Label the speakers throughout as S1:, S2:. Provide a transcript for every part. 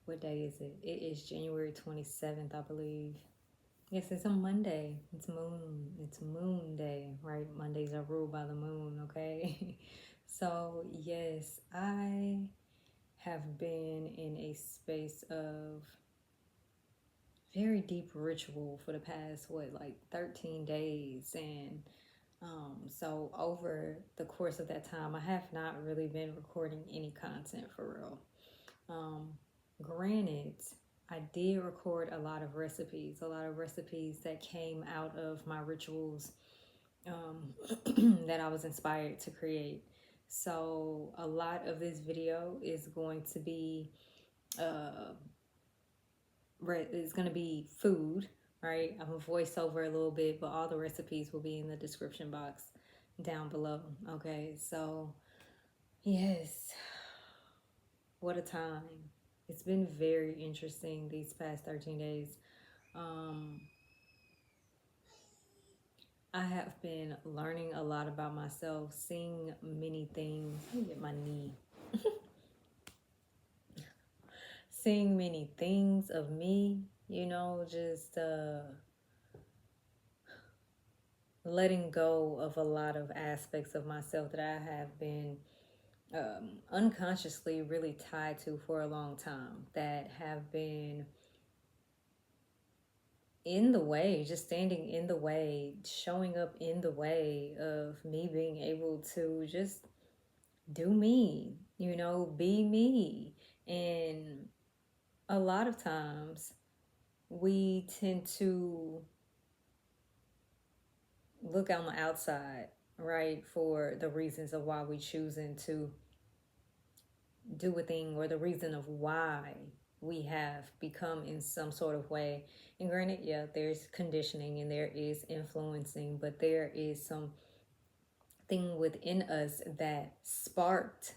S1: what day is it? It is January 27th, I believe. Yes, it's a Monday. It's moon. It's moon day, right? Mondays are ruled by the moon, okay? So, yes, I have been in a space of very deep ritual for the past, what, like 13 days. And so over the course of that time, I have not really been recording any content for real. Granted, I did record a lot of recipes that came out of my rituals that I was inspired to create. So a lot of this video is going to be it's going to be food, right? I'm gonna voice over a little bit, but all the recipes will be in the description box down below. Okay, so yes, what a time. It's been very interesting these past 13 days. I have been learning a lot about myself, seeing many things. Let me get my knee. Seeing many things of me, just letting go of a lot of aspects of myself that I have been unconsciously really tied to for a long time, that have been in the way, just standing in the way, showing up in the way of me being able to just do me, be me. And a lot of times we tend to look on the outside, right, for the reasons of why we choosing to do a thing, or the reason of why we have become in some sort of way. And granted, yeah, there's conditioning and there is influencing, but there is some thing within us that sparked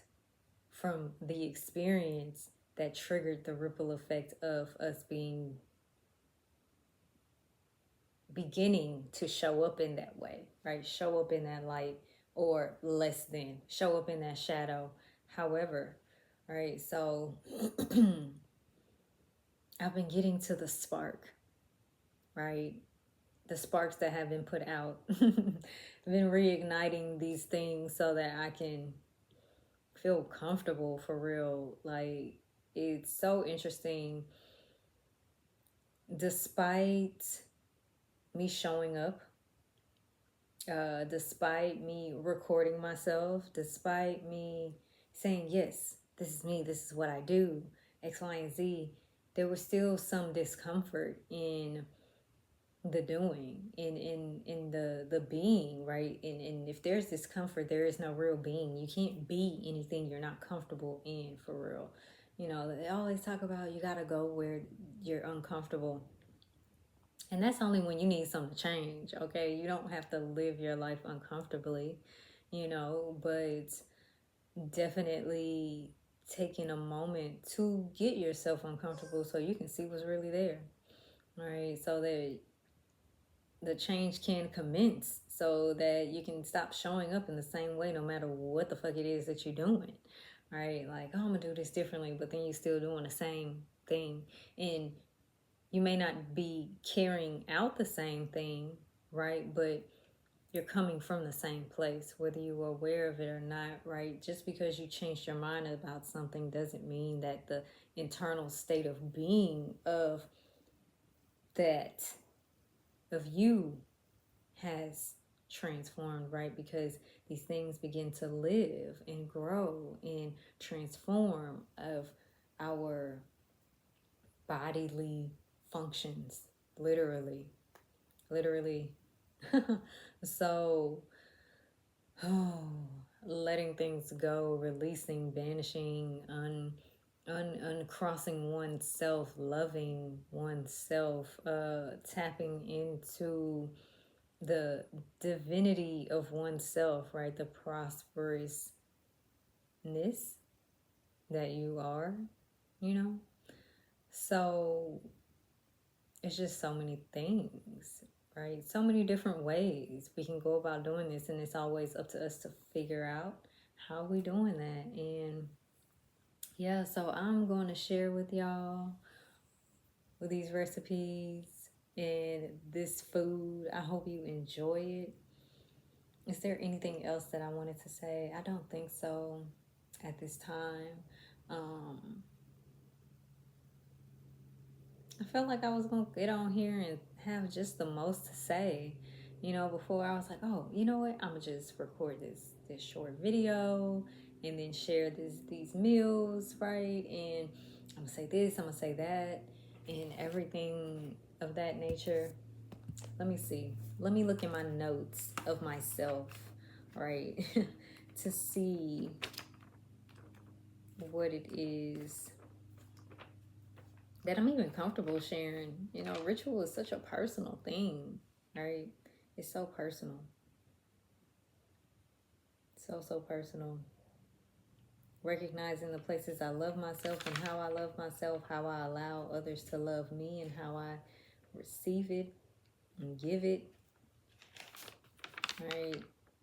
S1: from the experience that triggered the ripple effect of us beginning to show up in that way, right? Show up in that light, or less than, show up in that shadow. However, right? So I've been getting to the spark, right? The sparks that have been put out. I've been reigniting these things so that I can feel comfortable for real. Like, it's so interesting. Despite me showing up, despite me recording myself, despite me saying, yes, this is me, this is what I do, X, Y, and Z, there was still some discomfort in the doing, in the being, right? And if there's discomfort, there is no real being. You can't be anything you're not comfortable in, for real. They always talk about you gotta go where you're uncomfortable. And that's only when you need something to change, okay? You don't have to live your life uncomfortably, but definitely taking a moment to get yourself uncomfortable so you can see what's really there, right? So that the change can commence, so that you can stop showing up in the same way no matter what the fuck it is that you're doing, right? Like, oh, I'm gonna do this differently, but then you're still doing the same thing. And you may not be carrying out the same thing, right? But you're coming from the same place, whether you are aware of it or not, right? Just because you changed your mind about something doesn't mean that the internal state of being of you has transformed, right? Because these things begin to live and grow and transform of our bodily functions, literally. So, letting things go, releasing, banishing, uncrossing oneself, loving oneself, tapping into the divinity of oneself, right? The prosperousness that you are, So it's just so many things, right? So many different ways we can go about doing this, and it's always up to us to figure out how we doing that. And Yeah, so I'm going to share with y'all with these recipes and this food. I hope you enjoy it. Is there anything else that I wanted to say? I don't think so at this time. Um, I felt like I was going to get on here and have just the most to say. You know, before I was like, oh, you know what? I'm going to just record this short video and then share these meals, right? And I'm going to say this, I'm going to say that, and everything of that nature. Let me see. Let me look in my notes of myself, right? To see what it is that I'm even comfortable sharing. You know, ritual is such a personal thing, right? It's so personal. So personal. Recognizing the places I love myself and how I love myself, how I allow others to love me, and how I receive it and give it, right?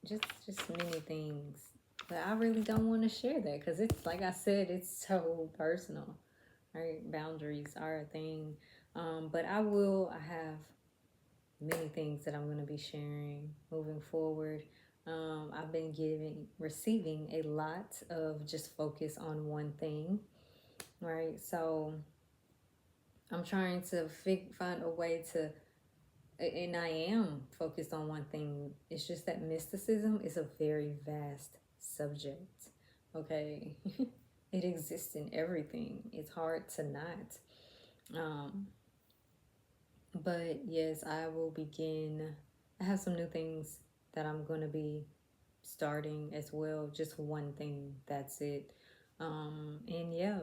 S1: Just many things. But I really don't want to share that because it's, like I said, it's so personal, right? Boundaries are a thing. But I have many things that I'm going to be sharing moving forward. I've been receiving a lot of just focus on one thing, right? So I'm trying to find a way to, and I am focused on one thing. It's just that mysticism is a very vast subject, okay? It exists in everything. It's hard to not. Um, but yes, I will begin. I have some new things that I'm going to be starting as well. Just one thing, that's it. And yeah,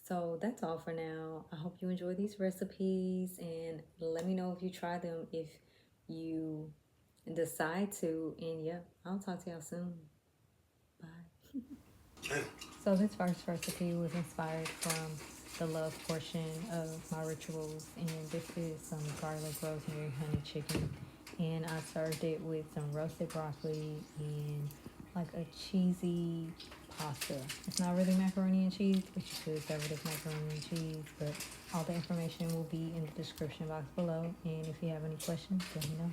S1: so that's all for now. I hope you enjoy these recipes and let me know if you try them, if you decide to. And yeah, I'll talk to y'all soon. Bye. So this first recipe was inspired from the love portion of my rituals, and this is some garlic, rosemary, honey chicken, and I served it with some roasted broccoli and like a cheesy pasta. It's not really macaroni and cheese, but you could serve it as macaroni and cheese, but all the information will be in the description box below, and if you have any questions, let me know.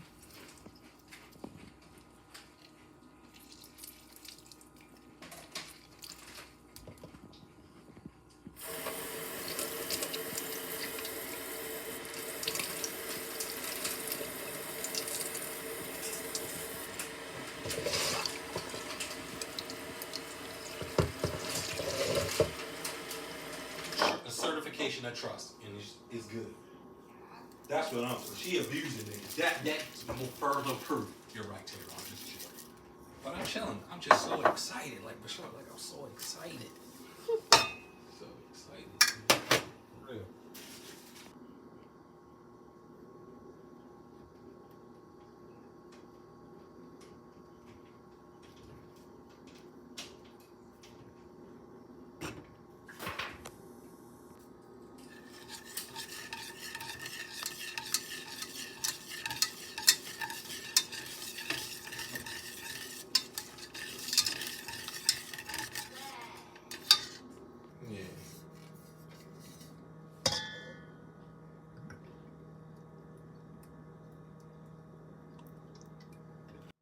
S2: A certification of trust, and it's good. That's what I'm saying. She abusing niggas. That's more further proof. You're right, Taylor. I'm just chilling. But I'm chilling. I'm just so excited. Like, Michelle, like, I'm so excited. So excited. For real. Yeah.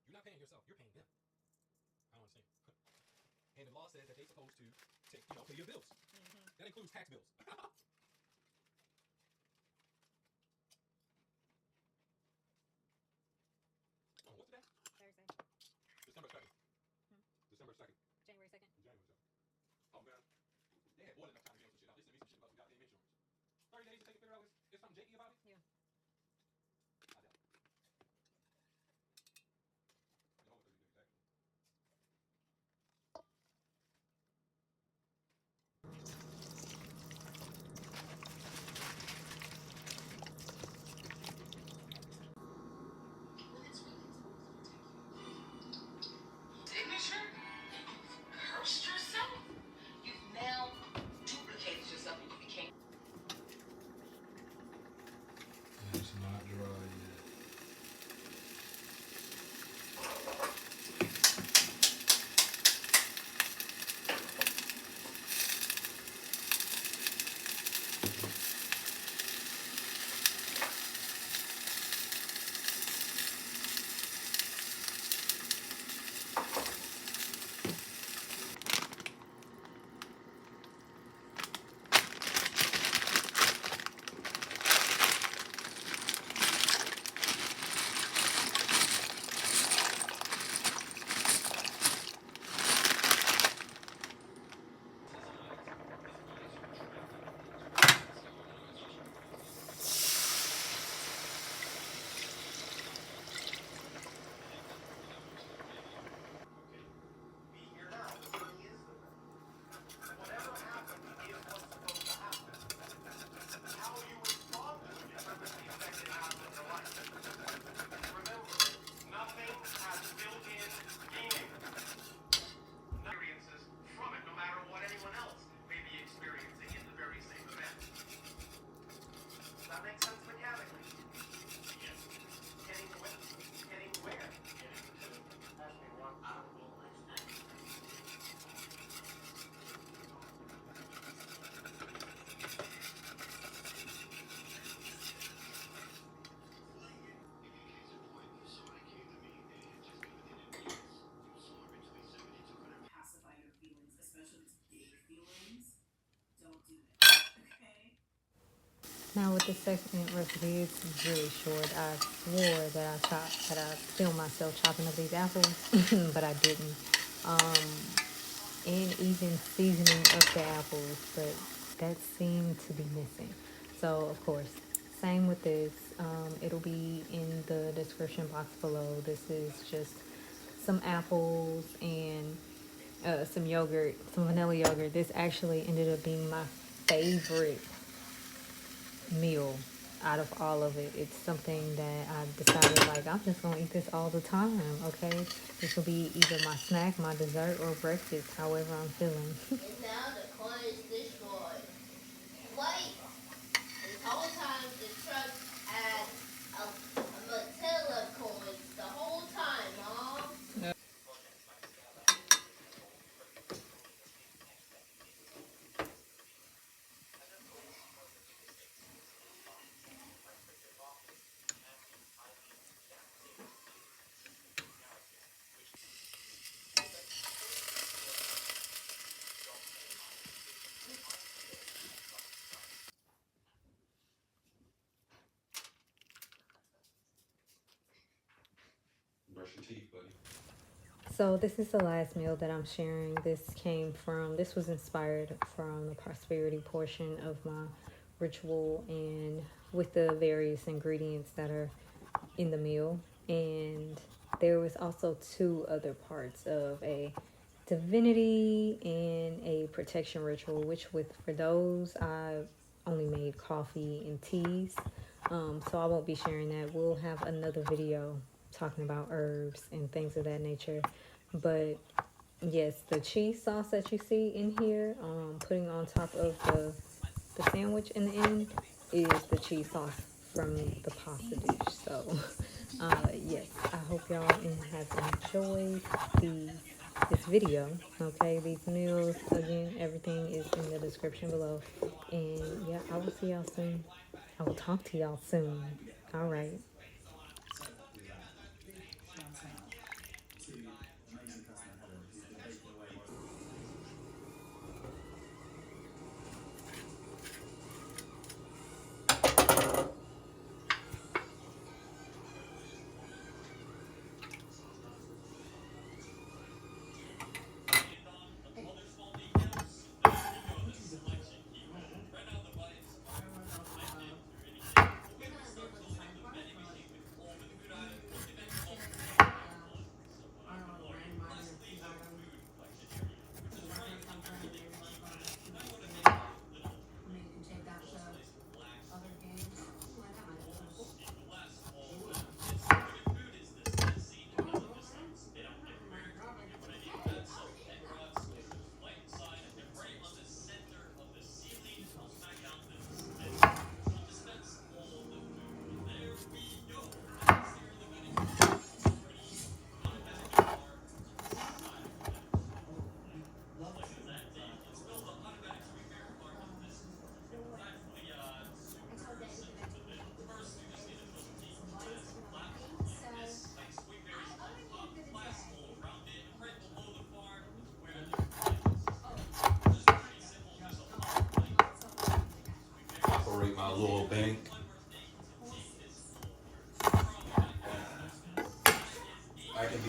S2: You're not paying yourself. You're paying them. I don't understand. And the law says that they're supposed to take, pay your bills. That includes tax bills. Oh, what's today?
S1: Thursday.
S2: December 2nd. December 2nd.
S1: January 2nd.
S2: January 2nd. Oh, man. They had more than enough time to get some shit out. They sent me some shit about some goddamn insurance. 30 days to take a figure out. Is something janky about it?
S1: Yeah.
S2: I doubt it. No, 30 days, actually.
S3: Signature? You've cursed yourself? You've now duplicated yourself and you became.
S1: Now with the second recipe, it's really short. I swore that I filmed myself chopping up these apples, but I didn't. And even seasoning up the apples, but that seemed to be missing. So of course, same with this. It'll be in the description box below. This is just some apples and some yogurt, some vanilla yogurt. This actually ended up being my favorite meal out of all of it. It's something that I decided like I'm just gonna eat this all the time. Okay, this will be either my snack, my dessert, or breakfast, however I'm feeling.
S3: And now the coin is destroyed. Wait! This whole time the truck had a Matilla coin the whole time, Mom.
S2: Brush your teeth, buddy.
S1: So this is the last meal that I'm sharing. This was inspired from the prosperity portion of my ritual and with the various ingredients that are in the meal. And there was also two other parts of a divinity and a protection ritual, which for those I only made coffee and teas. So I won't be sharing that. We'll have another video talking about herbs and things of that nature. But yes, the cheese sauce that you see in here, putting on top of the sandwich in the end, is the cheese sauce from the pasta dish. So, yes, I hope y'all have enjoyed this video. Okay, these meals, again, everything is in the description below. And yeah, I will see y'all soon. I will talk to y'all soon. All right.
S2: Operate my little bank. I can be.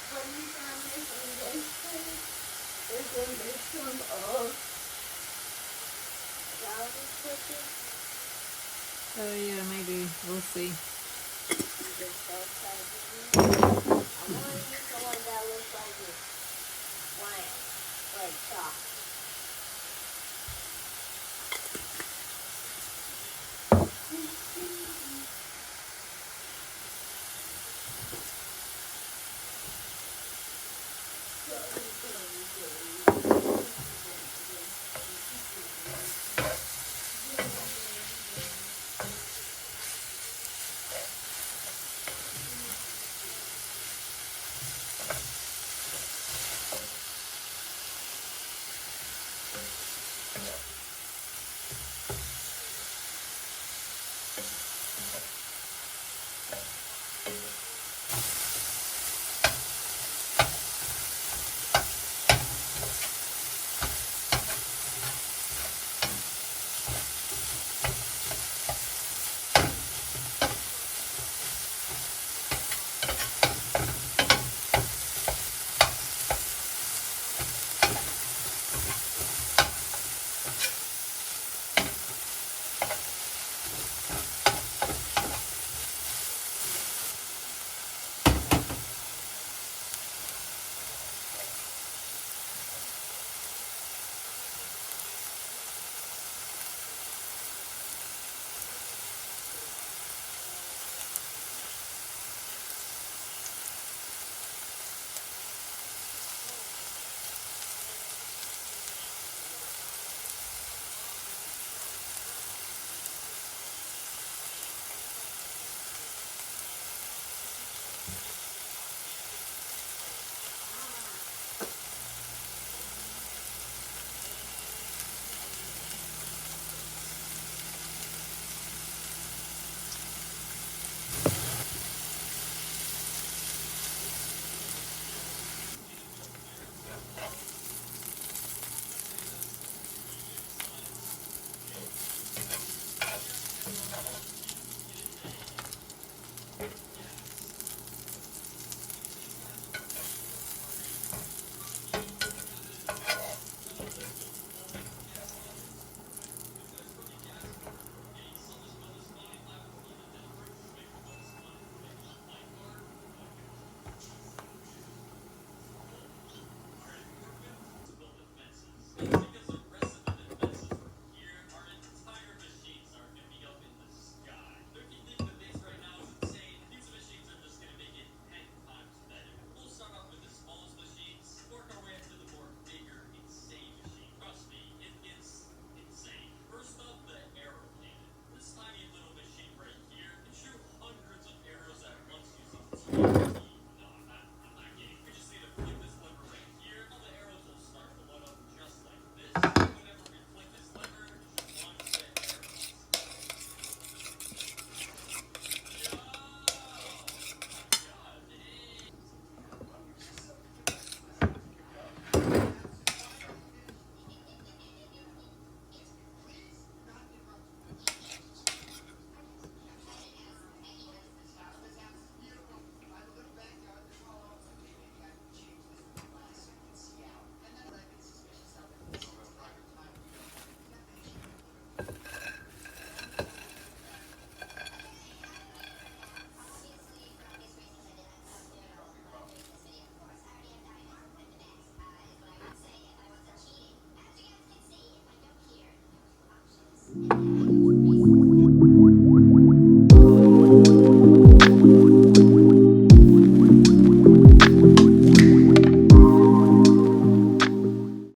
S3: When you start making this food, there's gonna be some garlic chicken.
S1: Oh yeah, maybe we'll see.
S3: Just so excited. I want to use the one that looks like this. Bland. Like soft.